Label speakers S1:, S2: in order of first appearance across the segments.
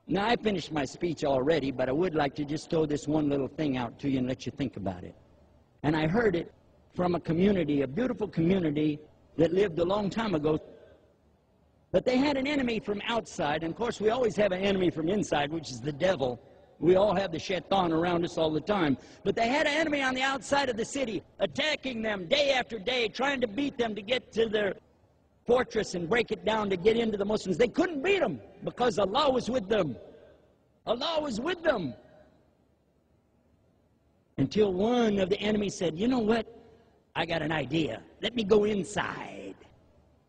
S1: Now, I finished my speech already, but I would like to just throw this one little thing out to you and let you think about it. And I heard it from a community, a beautiful community that lived a long time ago. But they had an enemy from outside, and of course we always have an enemy from inside, which is the devil. We all have the shaitan around us all the time. But they had an enemy on the outside of the city, attacking them day after day, trying to beat them to get to their fortress and break it down to get into the Muslims. They couldn't beat them because Allah was with them. Allah was with them. Until one of the enemies said, you know what? I got an idea. Let me go inside.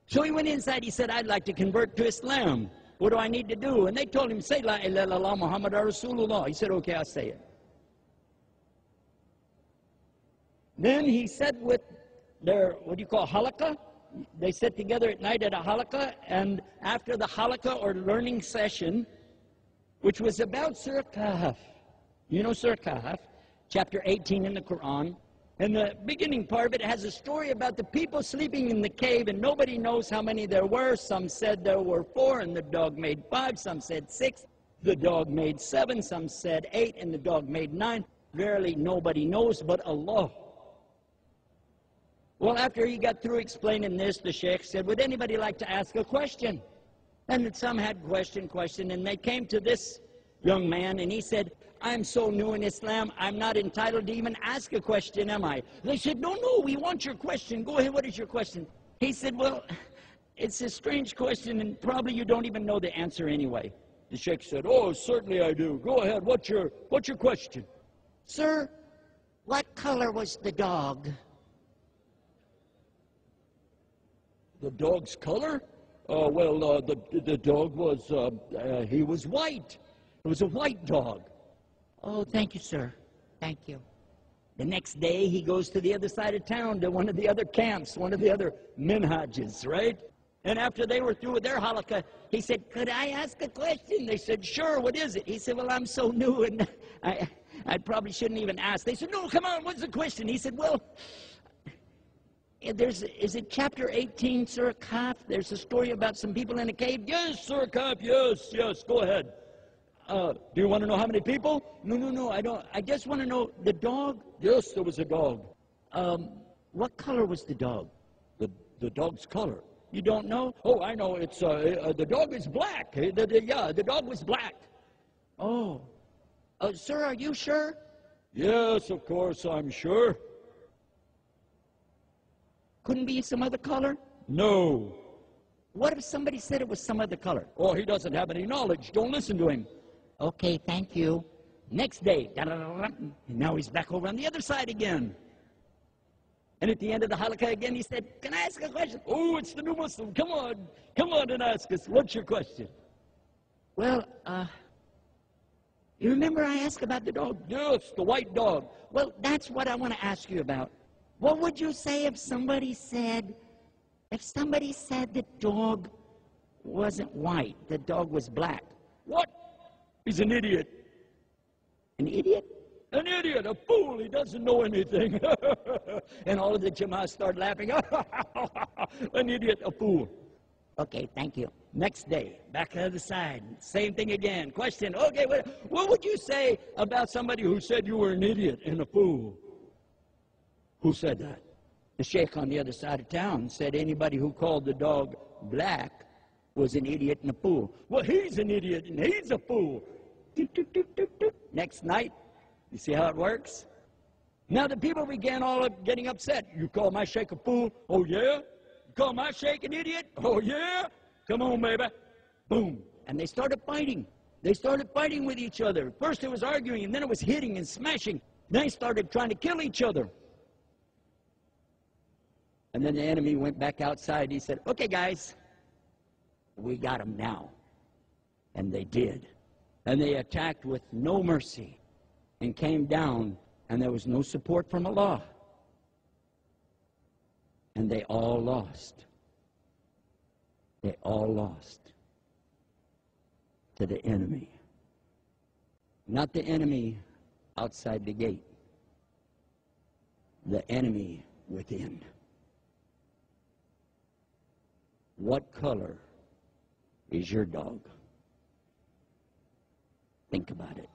S1: So he went inside. He said, I'd like to convert to Islam. What do I need to do? And they told him, say La ilaha illallah Muhammad Rasulullah. He said, okay, I'll say it. Then he said with their, what do you call, halaqah? They sit together at night at a halaqah, and after the halaqah or learning session, which was about Surah Kahf. You know Surah Kahf, chapter 18 in the Quran. And the beginning part of it has a story about the people sleeping in the cave, and nobody knows how many there were. Some said there were 4, and the dog made 5. Some said 6. The dog made 7. Some said 8, and the dog made 9. Verily, nobody knows but Allah. Well, after he got through explaining this, the sheikh said, would anybody like to ask a question? And some had question, and they came to this young man, and he said, I'm so new in Islam, I'm not entitled to even ask a question, am I? They said, no, we want your question. Go ahead, what is your question? He said, well, it's a strange question, and probably you don't even know the answer anyway. The sheikh said, oh, certainly I do. Go ahead, what's your question? Sir, what color was the dog? The dog's color? The dog was, he was white. It was a white dog. Oh, thank you, sir. Thank you. The next day, he goes to the other side of town to one of the other camps, one of the other minhages, right? And after they were through with their halaqah, he said, could I ask a question? They said, sure, what is it? He said, well, I'm so new, and I probably shouldn't even ask. They said, no, come on, what's the question? He said, well, is it chapter 18, Surah Kahf? There's a story about some people in a cave. Yes, Surah Kahf, yes, go ahead. Do you want to know how many people? No, I don't. I just want to know the dog. Yes, there was a dog. What color was the dog? The dog's color. You don't know? Oh, I know. It's the dog is black. The dog was black. Oh, sir, are you sure? Yes, of course, I'm sure. Couldn't be some other color? No. What if somebody said it was some other color? Oh, he doesn't have any knowledge. Don't listen to him. Okay, thank you. Next day, and now he's back over on the other side again. And at the end of the halaqah again, he said, can I ask a question? Oh, it's the new Muslim. Come on and ask us. What's your question? Well, you remember I asked about the dog? Yes, the white dog. Well, that's what I want to ask you about. What would you say if somebody said the dog wasn't white, the dog was black? What? He's an idiot. An idiot? An idiot, a fool. He doesn't know anything. And all of the Jama'ah start laughing. An idiot, a fool. Okay, thank you. Next day, back to the other side. Same thing again. Question, okay, what would you say about somebody who said you were an idiot and a fool? Who said that? The sheikh on the other side of town said anybody who called the dog black was an idiot and a fool. Well, he's an idiot and he's a fool. Next night, you see how it works? Now the people began all up getting upset. You call my sheikh a fool? Oh, yeah? You call my sheikh an idiot? Oh, yeah? Come on, baby. Boom. And they started fighting. They started fighting with each other. First it was arguing, and then it was hitting and smashing. Then they started trying to kill each other. And then the enemy went back outside. He said, okay, guys, we got them now. And they did. And they attacked with no mercy and came down, and there was no support from Allah. And they all lost. They all lost to the enemy. Not the enemy outside the gate. The enemy within. What color is your dog? Think about it.